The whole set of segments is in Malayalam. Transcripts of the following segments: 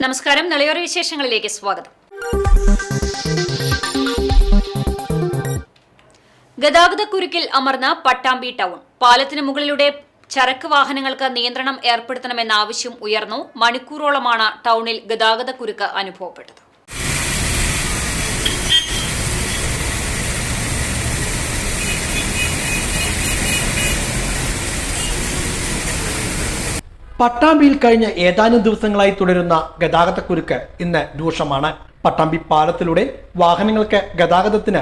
നമസ്കാരം. നിളയോര വിശേഷങ്ങളിലേക്ക് സ്വാഗതം. ഗതാഗതക്കുരുക്കിൽ അമർന്ന പട്ടാമ്പി ടൗൺ. പാലത്തിന് മുകളിലൂടെ ചരക്ക് വാഹനങ്ങൾക്ക് നിയന്ത്രണം ഏർപ്പെടുത്തണമെന്ന ആവശ്യം ഉയർന്നു. മണിക്കൂറോളമാണ് ടൗണിൽ ഗതാഗതക്കുരുക്ക് അനുഭവപ്പെട്ടത്. പട്ടാമ്പിയിൽ കഴിഞ്ഞ ഏതാനും ദിവസങ്ങളായി തുടരുന്ന ഗതാഗതക്കുരുക്ക് ഇന്ന് രൂക്ഷമാണ്. പട്ടാമ്പി പാലത്തിലൂടെ വാഹനങ്ങൾക്ക് ഗതാഗതത്തിന്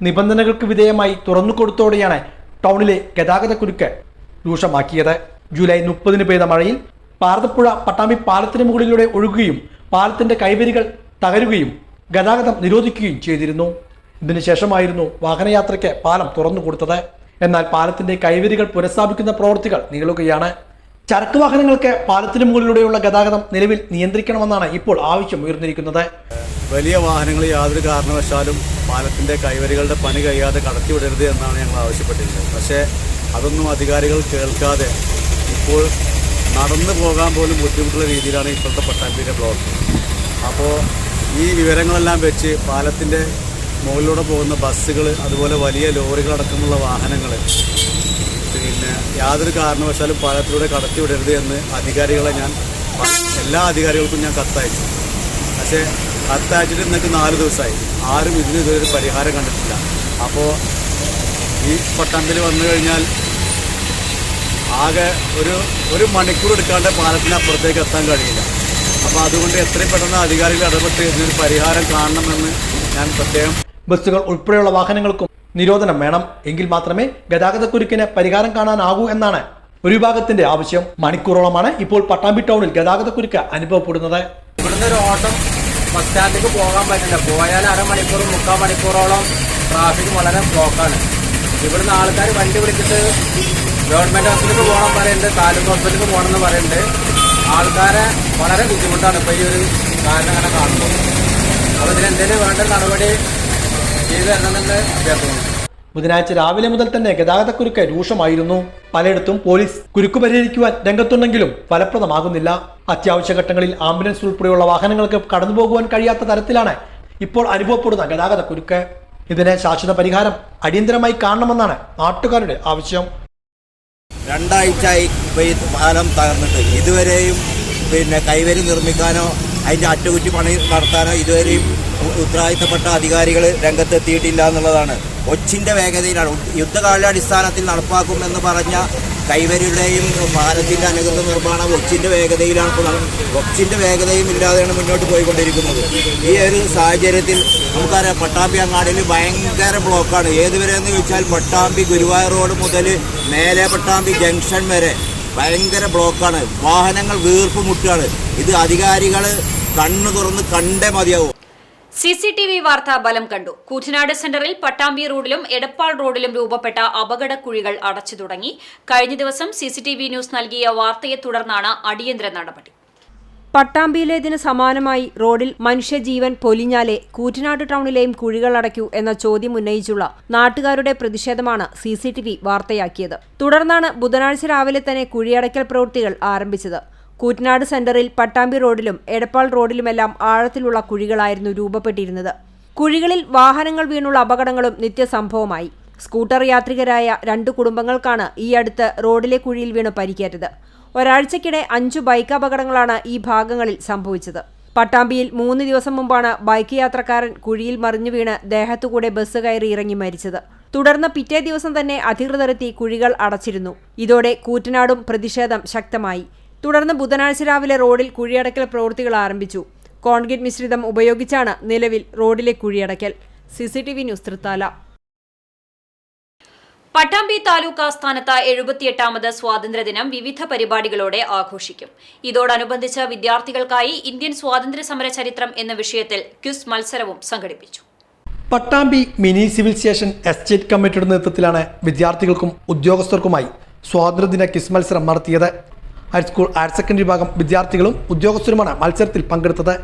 നിബന്ധനകൾക്ക് വിധേയമായി തുറന്നുകൊടുത്തോടെയാണ് ടൗണിലെ ഗതാഗതക്കുരുക്ക് രൂക്ഷമാക്കിയത്. ജൂലൈ 30 പെയ്ത മഴയിൽ പാറതപ്പുഴ പട്ടാമ്പി പാലത്തിന് മുകളിലൂടെ ഒഴുകുകയും പാലത്തിന്റെ കൈവരികൾ തകരുകയും ഗതാഗതം നിരോധിക്കുകയും ചെയ്തിരുന്നു. ഇതിനുശേഷമായിരുന്നു വാഹനയാത്രയ്ക്ക് പാലം തുറന്നുകൊടുത്തത്. എന്നാൽ പാലത്തിന്റെ കൈവരികൾ പുനഃസ്ഥാപിക്കുന്ന പ്രവൃത്തികൾ നീളുകയാണ്. ചരക്ക് വാഹനങ്ങൾക്ക് പാലത്തിന് മുകളിലൂടെയുള്ള ഗതാഗതം നിലവിൽ നിയന്ത്രിക്കണമെന്നാണ് ഇപ്പോൾ ആവശ്യം ഉയർന്നിരിക്കുന്നത്. വലിയ വാഹനങ്ങൾ യാതൊരു കാരണവശാലും പാലത്തിന്റെ കൈവരികളുടെ പണി കഴിയാതെ കടത്തിവിടരുത് എന്നാണ് ഞങ്ങൾ ആവശ്യപ്പെട്ടിരുന്നത്. പക്ഷേ അതൊന്നും അധികാരികൾ കേൾക്കാതെ ഇപ്പോൾ നടന്നു പോകാൻ പോലും ബുദ്ധിമുട്ടുള്ള രീതിയിലാണ് ഇപ്പോഴത്തെ പട്ടാമ്പിയുടെ ബ്ലോക്ക്. അപ്പോൾ ഈ വിവരങ്ങളെല്ലാം വെച്ച് പാലത്തിന്റെ മുകളിലൂടെ പോകുന്ന ബസ്സുകൾ, അതുപോലെ വലിയ ലോറികളടക്കമുള്ള വാഹനങ്ങൾ യാതൊരു കാരണവശാലും പാലത്തിലൂടെ കടത്തിവിടരുത് എന്ന് എല്ലാ അധികാരികൾക്കും ഞാൻ കത്തയച്ചു. പക്ഷേ കത്തയച്ചിട്ട് ഇന്നേക്ക് 4 ദിവസമായി. ആരും ഇതുവരെ ഒരു പരിഹാരം കണ്ടിട്ടില്ല. അപ്പോൾ ഈ പട്ടാമ്പിൽ വന്നു കഴിഞ്ഞാൽ ആകെ ഒരു മണിക്കൂർ എടുക്കാണ്ട് പാലത്തിനപ്പുറത്തേക്ക് എത്താൻ കഴിയില്ല. അപ്പോൾ അതുകൊണ്ട് എത്രയും പെട്ടെന്ന് അധികാരികൾ ഇടപെട്ട് ഇതിനൊരു പരിഹാരം കാണണമെന്ന് ഞാൻ പ്രത്യേകം. ബസ്സുകൾ ഉൾപ്പെടെയുള്ള വാഹനങ്ങൾക്കും നിരോധനം വേണം. എങ്കിൽ മാത്രമേ ഗതാഗതക്കുരുക്കിന് പരിഹാരം കാണാനാകൂ എന്നാണ് ഒരു വിഭാഗത്തിന്റെ ആവശ്യം. മണിക്കൂറോളമാണ് ഇപ്പോൾ പട്ടാമ്പി ടൗണിൽ ഗതാഗതക്കുരുക്ക് അനുഭവപ്പെടുന്നത്. ഇവിടുന്ന് ഒരു ഓട്ടം ബസ് സ്റ്റാൻഡിലേക്ക് പോകാൻ പറ്റില്ല. പോയാൽ അരമണിക്കൂർ 3/4 മണിക്കൂറോളം ട്രാഫിക് വളരെ ബ്ലോക്കാണ്. ഇവിടുന്ന് ആൾക്കാർ വണ്ടി വിളിച്ചിട്ട് ഗവൺമെന്റ് ഹോസ്പിറ്റലിലേക്ക് പോകണം പറയുന്നുണ്ട്, താലൂക്ക് ഹോസ്പിറ്റലിലേക്ക് പോകണമെന്ന് പറയുന്നുണ്ട്. ആൾക്കാരെ വളരെ ബുദ്ധിമുട്ടാണ് ഇപ്പോൾ ഈ ഒരു കാരണം അങ്ങനെ കാണുമ്പോൾ. അപ്പോൾ ഇതിനെന്തെങ്കിലും വേണ്ട നടപടി ചെയ്തു തരണമെന്ന് അഭ്യർത്ഥിക്കുന്നു. ബുധനാഴ്ച രാവിലെ മുതൽ തന്നെ ഗതാഗതക്കുരുക്ക് രൂക്ഷമായിരുന്നു. പലയിടത്തും പോലീസ് കുരുക്ക് പരിഹരിക്കുവാൻ രംഗത്തുണ്ടെങ്കിലും ഫലപ്രദമാകുന്നില്ല. അത്യാവശ്യ ഘട്ടങ്ങളിൽ ആംബുലൻസ് ഉൾപ്പെടെയുള്ള വാഹനങ്ങൾക്ക് കടന്നുപോകുവാൻ കഴിയാത്ത തരത്തിലാണ് ഇപ്പോൾ അനുഭവപ്പെടുന്ന ഗതാഗതക്കുരുക്ക്. ഇതിന് ശാശ്വത പരിഹാരം അടിയന്തരമായി കാണണമെന്നാണ് നാട്ടുകാരുടെ ആവശ്യം. 2 ആഴ്ചയായി പാലം തകർന്നിട്ട് ഇതുവരെയും കൈവരി നിർമ്മിക്കാനോ അതിൻ്റെ അറ്റകുറ്റി പണി നടത്താനോ ഇതുവരെയും ഉത്തരവാദിത്തപ്പെട്ട അധികാരികൾ രംഗത്തെത്തിയിട്ടില്ല എന്നുള്ളതാണ്. ഒച്ചിൻ്റെ വേഗതയിലാണ് യുദ്ധകാലാടിസ്ഥാനത്തിൽ നടപ്പാക്കുമെന്ന് പറഞ്ഞ കൈവരിയുടെയും പാലത്തിൻ്റെ അനുകൃത നിർമ്മാണം ഒച്ചിൻ്റെ വേഗതയിലാണ്. ഒച്ചിൻ്റെ വേഗതയും ഇല്ലാതെയാണ് മുന്നോട്ട് പോയിക്കൊണ്ടിരിക്കുന്നത്. ഈ ഒരു സാഹചര്യത്തിൽ നമുക്കറിയാം പട്ടാമ്പി അങ്ങാടിയിൽ ഭയങ്കര ബ്ലോക്കാണ്. ഏതുവരെയെന്ന് ചോദിച്ചാൽ പട്ടാമ്പി ഗുരുവായൂർ റോഡ് മുതൽ മേലെ പട്ടാമ്പി ജംഗ്ഷൻ വരെ ഭയങ്കര ബ്ലോക്കാണ്. വാഹനങ്ങൾ വീർപ്പ് മുട്ടുകയാണ്. ഇത് അധികാരികൾ കണ്ണു തുറന്ന് കണ്ടേ മതിയാവും. CCTV വാർത്ത ബലം കണ്ടു. കൂറ്റനാട് സെന്ററിൽ പട്ടാമ്പി റോഡിലും എടപ്പാൾ റോഡിലും രൂപപ്പെട്ട അപകടക്കുഴികൾ അടച്ചു തുടങ്ങി. കഴിഞ്ഞ ദിവസം CCTV ന്യൂസ് നൽകിയ വാർത്തയെ തുടർന്നാണ് അടിയന്തര നടപടി. പട്ടാമ്പിയിലേതിന് സമാനമായി റോഡിൽ മനുഷ്യജീവൻ പൊലിഞ്ഞാലേ കൂറ്റനാട് ടൗണിലെയും കുഴികൾ അടയ്ക്കൂ എന്ന ചോദ്യം ഉന്നയിച്ചുള്ള നാട്ടുകാരുടെ പ്രതിഷേധമാണ് CCTV വാർത്തയാക്കിയത്. തുടർന്നാണ് ബുധനാഴ്ച രാവിലെ തന്നെ കുഴിയടയ്ക്കൽ പ്രവൃത്തികൾ ആരംഭിച്ചത്. കൂറ്റനാട് സെന്ററിൽ പട്ടാമ്പി റോഡിലും എടപ്പാൾ റോഡിലുമെല്ലാം ആഴത്തിലുള്ള കുഴികളായിരുന്നു രൂപപ്പെട്ടിരുന്നത്. കുഴികളിൽ വാഹനങ്ങൾ വീണുള്ള അപകടങ്ങളും നിത്യസംഭവമായി. സ്കൂട്ടർ യാത്രികരായ 2 കുടുംബങ്ങൾക്കാണ് ഈ അടുത്ത് റോഡിലെ കുഴിയിൽ വീണ് പരിക്കേറ്റത്. ഒരാഴ്ചക്കിടെ 5 ബൈക്ക് അപകടങ്ങളാണ് ഈ ഭാഗങ്ങളിൽ സംഭവിച്ചത്. പട്ടാമ്പിയിൽ 3 ദിവസം മുമ്പാണ് ബൈക്ക് യാത്രക്കാരൻ കുഴിയിൽ മറിഞ്ഞു വീണ് ദേഹത്തുകൂടെ ബസ് കയറി ഇറങ്ങി മരിച്ചത്. തുടർന്ന് പിറ്റേ ദിവസം തന്നെ അധികൃതരെത്തി കുഴികൾ അടച്ചിരുന്നു. ഇതോടെ കൂറ്റനാടും പ്രതിഷേധം ശക്തമായി. തുടർന്ന് ബുധനാഴ്ച രാവിലെ റോഡിൽ കുഴിയടക്കൽ പ്രവൃത്തികൾ ആരംഭിച്ചു. കോൺക്രീറ്റ് മിശ്രിതം ഉപയോഗിച്ചാണ് നിലവിൽ റോഡിലെ കുഴിയടക്കൽ. CCTV news Thrithala. പട്ടാമ്പി താലൂക്ക് ആസ്ഥാനത്ത് 78ാമത് സ്വാതന്ത്ര്യദിനം വിവിധ പരിപാടികളോടെ ആഘോഷിക്കും. ഇതോടനുബന്ധിച്ച് വിദ്യാർത്ഥികൾക്കായി ഇന്ത്യൻ സ്വാതന്ത്ര്യ സമര ചരിത്രം എന്ന വിഷയത്തിൽ ക്വിസ് മത്സരവും സംഘടിപ്പിച്ചു. Pattambi mini civil station estate കമ്മിറ്റിയുടെ നേതൃത്വത്തിലാണ് വിദ്യാർത്ഥികൾക്കും ഉദ്യോഗസ്ഥർക്കുമായി സ്വാതന്ത്ര്യദിന ക്വിസ് മത്സരം നടത്തിയത്. ഹൈസ്കൂൾ ഹയർ സെക്കൻഡറി വിഭാഗം വിദ്യാർത്ഥികളും ഉദ്യോഗസ്ഥരുമാണ് മത്സരത്തിൽ പങ്കെടുത്തത്.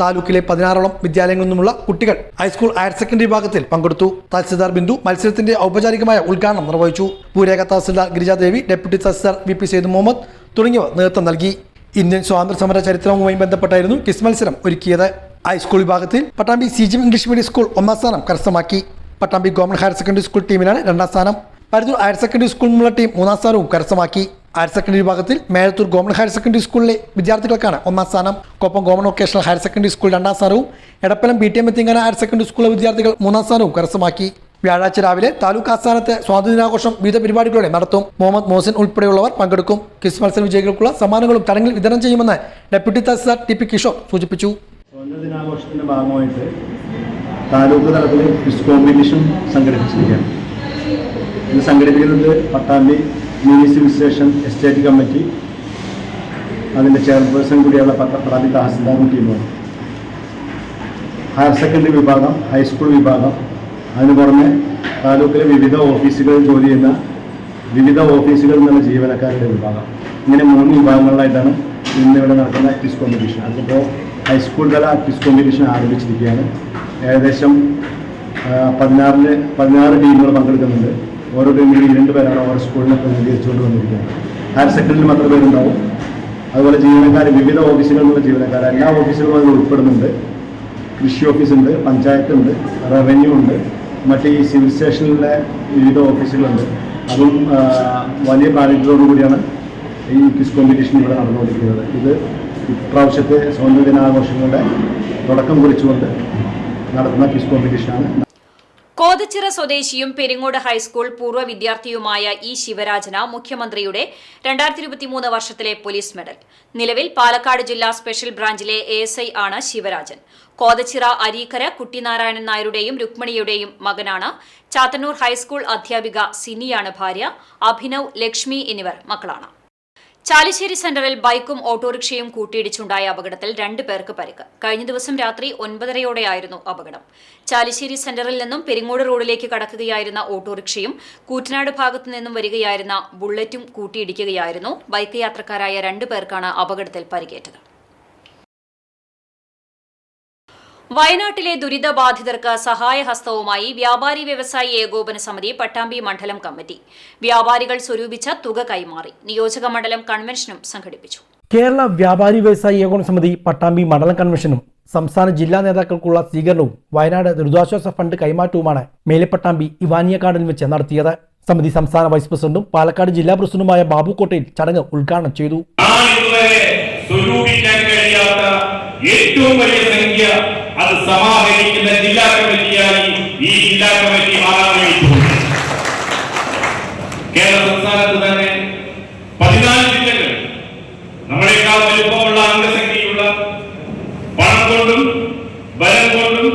താലൂക്കിലെ 16ഓളം വിദ്യാലയങ്ങളിൽ നിന്നുമുള്ള കുട്ടികൾ ഹൈസ്കൂൾ ഹയർ സെക്കൻഡറി വിഭാഗത്തിൽ പങ്കെടുത്തു. തഹസിൽദാർ ബിന്ദു മത്സരത്തിന്റെ ഔപചാരികമായ ഉദ്ഘാടനം നിർവഹിച്ചു. പൂരേഖ തഹസിൽദാർ ഗിരിജാദേവി, ഡെപ്യൂട്ടി തഹസിൽദാർ VP സെയ്ദ് മുഹമ്മദ് തുടങ്ങിയവർ നേതൃത്വം നൽകി. ഇന്ത്യൻ സ്വാതന്ത്ര്യ സമര ചരിത്രവുമായി ബന്ധപ്പെട്ടായിരുന്നു ക്വിസ് മത്സരം ഒരുക്കിയത്. ഹൈസ്കൂൾ വിഭാഗത്തിൽ Pattambi CGM English medium school 1ാം സ്ഥാനം കരസ്ഥമാക്കി. Pattambi government higher secondary school ടീമിനാണ് 2ാം സ്ഥാനം. പരുത്തൂർ ഹയർ സെക്കൻഡറി സ്കൂളിൽ നിന്നുള്ള ടീം 3ാം സ്ഥാനവും കരസ്ഥമാക്കി. ഹയർ സെക്കൻഡറി വിഭാഗത്തിൽ മേഴത്തൂർ ഗവൺമെന്റ് ഹയർ സെക്കൻഡറി സ്കൂളിലെ വിദ്യാർത്ഥികൾക്കാണ് 1ാം സ്ഥാനം. Koppam government vocational higher secondary school 2ാം സ്ഥാനവും എടപ്പലം BTM എത്തിങ്ങാന ഹയർ സെക്കൻഡറി സ്കൂളിലെ വിദ്യാർത്ഥികൾ 3ാം സ്ഥാനവും കരസ്ഥമാക്കി. വ്യാഴാഴ്ച രാവിലെ താലൂക്ക് ആസ്ഥാനത്ത് സ്വാതന്ത്ര്യദിനാഘോഷം വിവിധ പരിപാടികളോടെ നടത്തും. മുഹമ്മദ് മോഹസിൻ ഉൾപ്പെടെയുള്ളവർ പങ്കെടുക്കും. ക്വിസ് മത്സര വിജയികൾക്കുള്ള സമ്മാനങ്ങളും ചടങ്ങിൽ വിതരണം ചെയ്യുമെന്ന് ഡെപ്യൂട്ടി തഹസിൽദാർ TP കിഷോർ സൂചിപ്പിച്ചു. സ്വാതന്ത്ര്യദിനാഘോഷത്തിന്റെ ഭാഗമായിട്ട് താലൂക്ക് തലത്തിൽ ക്വിസ് കോമ്പറ്റീഷൻ സംഘടിപ്പിച്ചിരിക്കുകയാണ്. ഇത് സംഘടിപ്പിക്കുന്നത് Pattambi municipal station estate committee, അതിൻ്റെ ചെയർപേഴ്സൺ കൂടിയുള്ള പട്ടാമ്പി തഹസിൽദാറും ടീമാണ്. ഹയർ സെക്കൻഡറി വിഭാഗം, ഹൈസ്കൂൾ വിഭാഗം, അതിന് പുറമെ താലൂക്കിലെ വിവിധ ഓഫീസുകളിൽ ജോലി ചെയ്യുന്ന വിവിധ ഓഫീസുകളിൽ നിന്നുള്ള ജീവനക്കാരുടെ വിഭാഗം, ഇങ്ങനെ 3 വിഭാഗങ്ങളിലായിട്ടാണ് ഇന്നിവിടെ നടക്കുന്ന ക്വിസ് കോമ്പറ്റീഷൻ. അതിപ്പോൾ ഹൈസ്കൂൾ തല ക്വിസ് കോമ്പറ്റീഷൻ ആരംഭിച്ചിരിക്കുകയാണ്. ഏകദേശം 16 ടീമുകൾ പങ്കെടുക്കുന്നുണ്ട്. ഓരോ ടീമിലും 2 പേരാണ് ഓരോ സ്കൂളിനെ പ്രതിനിധീകരിച്ചുകൊണ്ട് വന്നിരിക്കുന്നത്. ഹയർ സെക്കൻഡറിയിൽ മാത്രം പേരുണ്ടാവും. അതുപോലെ ജീവനക്കാർ, വിവിധ ഓഫീസുകളിൽ നിന്നുള്ള ജീവനക്കാർ, എല്ലാ ഓഫീസുകളും അതിൽ ഉൾപ്പെടുന്നുണ്ട്. കൃഷി ഓഫീസുണ്ട്, പഞ്ചായത്തുണ്ട്, റവന്യൂ ഉണ്ട്, മറ്റ് ഈ സിവിൽ സ്റ്റേഷനിലെ വിവിധ ഓഫീസുകളുണ്ട്. അതും വലിയ പ്രാധാന്യത്തോടുകൂടിയാണ് ഈ ക്വിസ് കോമ്പറ്റീഷൻ ഇവിടെ നടന്നുകൊണ്ടിരിക്കുന്നത്. ഇത് ഇപ്രാവശ്യത്തെ സ്വാതന്ത്ര്യദിനാഘോഷങ്ങളുടെ തുടക്കം കുറിച്ചുകൊണ്ട് നടത്തുന്ന ക്വിസ് കോമ്പറ്റീഷനാണ്. കോതച്ചിറ സ്വദേശിയും പെരിങ്ങോട് ഹൈസ്കൂൾ പൂർവ്വ വിദ്യാർത്ഥിയുമായ ഇ ശിവരാജന് മുഖ്യമന്ത്രിയുടെ 2023 വർഷത്തിലെ പോലീസ് മെഡൽ. നിലവിൽ പാലക്കാട് ജില്ലാ സ്പെഷ്യൽ ബ്രാഞ്ചിലെ ASI ആണ് ശിവരാജൻ. കോതച്ചിറ അരീക്കര കുട്ടിനാരായണൻ നായരുടെയും രുക്മിണിയുടെയും മകനാണ്. ചാത്തന്നൂർ ഹൈസ്കൂൾ അധ്യാപിക സിനിയാണ് ഭാര്യ. അഭിനവ്, ലക്ഷ്മി എന്നിവർ മക്കളാണ്. ചാലിശ്ശേരി സെന്ററിൽ ബൈക്കും ഓട്ടോറിക്ഷയും കൂട്ടിയിടിച്ചുണ്ടായ അപകടത്തിൽ 2 പേർക്ക് പരിക്ക്. കഴിഞ്ഞ ദിവസം രാത്രി 9:30യോടെയായിരുന്നു അപകടം. ചാലിശ്ശേരി സെന്ററിൽ നിന്നും പെരിങ്ങോട് റോഡിലേക്ക് കടക്കുകയായിരുന്ന ഓട്ടോറിക്ഷയും കൂറ്റനാട് ഭാഗത്തു നിന്നും വരികയായിരുന്ന ബുള്ളറ്റും കൂട്ടിയിടിക്കുകയായിരുന്നു. ബൈക്ക് യാത്രക്കാരായ 2 പേർക്കാണ് അപകടത്തിൽ പരിക്കേറ്റത്. വയനാട്ടിലെ ദുരിതബാധിതർക്ക് സഹായഹസ്തവുമായി വ്യാപാരി വ്യവസായി ഏകോപന സമിതി പട്ടാമ്പി മണ്ഡലം കമ്മിറ്റി. വ്യാപാരികൾ സ്വരൂപിച്ച തുക കൈമാറി. നിയോജക മണ്ഡലം കൺവെൻഷനും സംഘടിപ്പിച്ചു. കേരള വ്യാപാരി വ്യവസായി ഏകോപന സമിതി പട്ടാമ്പി മണ്ഡലം കൺവെൻഷനും സംസ്ഥാന ജില്ലാ നേതാക്കൾക്കുള്ള സ്വീകരണവും വയനാട് ദുരിതാശ്വാസ ഫണ്ട് കൈമാറ്റവുമാണ് മേലെപ്പട്ടാമ്പി ഇവാനിയക്കാടിൽ വെച്ച് നടത്തിയത്. സമിതി സംസ്ഥാന വൈസ് പ്രസിഡന്റും പാലക്കാട് ജില്ലാ പ്രസിഡന്റുമായ ബാബു കോട്ടയിൽ ചടങ്ങ് ഉദ്ഘാടനം ചെയ്തു. ഏറ്റവും വലിയ സംഖ്യ അത് സമാഹരിക്കുന്ന ജില്ലാ കമ്മിറ്റിയായി ഈ ജില്ലാ കമ്മിറ്റി മാറാൻ. കേരള സംസ്ഥാനത്ത് തന്നെ 14 ജില്ലകൾ നമ്മളെക്കാൾ വലുപ്പമുള്ള അംഗസംഖ്യയുള്ള, പണം കൊണ്ടും ബലം കൊണ്ടും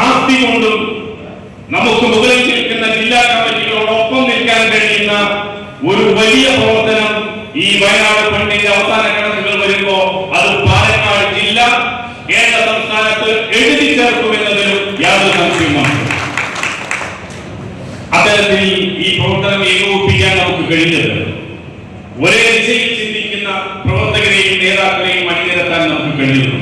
ആസ്തി കൊണ്ടും നമുക്ക് മുകളിൽ നിൽക്കുന്ന ജില്ലാ കമ്മിറ്റികളോടൊപ്പം നിൽക്കാൻ കഴിയുന്ന ഒരു വലിയ പ്രവർത്തനം ഈ വയനാട് ഫണ്ടിന്റെ അവസാന കണക്കുകൾ വരുമ്പോ അത് പാലക്കാട് ജില്ല കേരള സംസ്ഥാനത്ത് എഴുതി ചേർക്കുമെന്നതിലും യാതൊരു സംശയവുമാണ്. അത്തരത്തിൽ ഈ പ്രവർത്തനം ഏകോപിപ്പിക്കാൻ നമുക്ക് കഴിഞ്ഞത് ഒരേ ദിശയിൽ ചിന്തിക്കുന്ന പ്രവർത്തകരെയും നേതാക്കളെയും അണിനിരത്താൻ നമുക്ക് കഴിഞ്ഞിരുന്നു.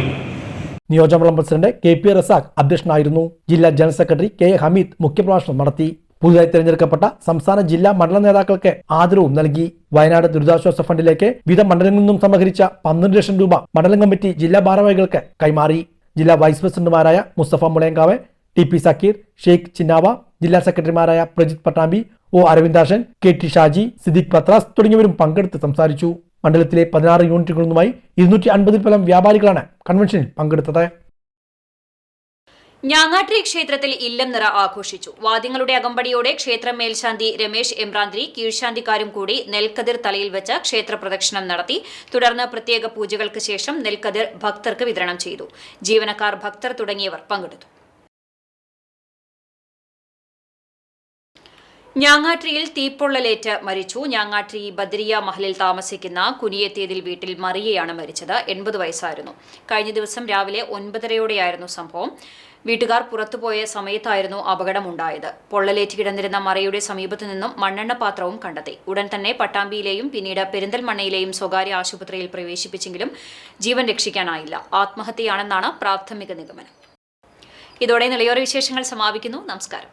നിയോജകമണ്ഡലം പ്രസിഡന്റ് KP റസാഖ് അധ്യക്ഷനായിരുന്നു. ജില്ലാ ജനറൽ സെക്രട്ടറി K ഹമീദ് മുഖ്യപ്രഭാഷണം നടത്തി. പുതുതായി തെരഞ്ഞെടുക്കപ്പെട്ട സംസ്ഥാന ജില്ലാ മണ്ഡല നേതാക്കൾക്ക് ആദരവും നൽകി. വയനാട് ദുരിതാശ്വാസ ഫണ്ടിലേക്ക് വിവിധ മണ്ഡലങ്ങളിൽ നിന്നും സമാഹരിച്ച 12 ലക്ഷം രൂപ മണ്ഡലം കമ്മിറ്റി ജില്ലാ ഭാരവാഹികൾക്ക് കൈമാറി. ജില്ലാ വൈസ് പ്രസിഡന്റുമാരായ മുസ്തഫ മുളയങ്കാവ്, TP സക്കീർ, ഷെയ്ഖ് ചിന്നാവ, ജില്ലാ സെക്രട്ടറിമാരായ പ്രജിത് പട്ടാമ്പി, O അരവിന്ദാഷൻ, KT ഷാജി, സിദ്ദിഖ് പത്രാസ് തുടങ്ങിയവരും പങ്കെടുത്ത് സംസാരിച്ചു. മണ്ഡലത്തിലെ 16 യൂണിറ്റുകളിൽ നിന്നുമായി 250 പരം വ്യാപാരികളാണ് കൺവെൻഷനിൽ പങ്കെടുത്തത്. ഞാങ്ങാട്രി ക്ഷേത്രത്തിൽ ഇല്ലം നിറ ആഘോഷിച്ചു. വാദ്യങ്ങളുടെ അകമ്പടിയോടെ ക്ഷേത്രം മേൽശാന്തി രമേശ് എമ്പ്രാന്തിരി കീഴ്ശാന്തിക്കാരും കൂടി നെൽക്കതിർ തലയിൽ വെച്ച് ക്ഷേത്ര പ്രദക്ഷിണം നടത്തി. തുടർന്ന് പ്രത്യേക പൂജകൾക്ക് ശേഷം നെൽക്കതിർ ഭക്തർക്ക് വിതരണം ചെയ്തു. ജീവനക്കാർ, ഭക്തർ തുടങ്ങിയവർ പങ്കെടുത്തു. ഞാങ്ങാട്രിയിൽ തീപ്പൊള്ളലേറ്റ് മരിച്ചു. ഞാങ്ങാട്രി ബദരിയ മഹലിൽ താമസിക്കുന്ന കുനിയെത്തിയതിൽ വീട്ടിൽ മറിയയാണ് മരിച്ചത്. 80 വയസ്സായിരുന്നു. കഴിഞ്ഞ ദിവസം രാവിലെ 9:30യോടെയായിരുന്നു സംഭവം. വീട്ടുകാർ പുറത്തുപോയ സമയത്തായിരുന്നു അപകടമുണ്ടായത്. പൊള്ളലേറ്റ് കിടന്നിരുന്ന മറിയയുടെ സമീപത്തു നിന്നും മണ്ണെണ്ണ പാത്രവും കണ്ടെത്തി. ഉടൻ തന്നെ പട്ടാമ്പിയിലെയും പിന്നീട് പെരിന്തൽമണ്ണയിലെയും സ്വകാര്യ ആശുപത്രിയിൽ പ്രവേശിപ്പിച്ചെങ്കിലും ജീവൻ രക്ഷിക്കാനായില്ല. ആത്മഹത്യയാണെന്നാണ് പ്രാഥമിക നിഗമനം. ഇതോടെ നിളയോര വിശേഷങ്ങൾ സമാപിക്കുന്നു. നമസ്കാരം.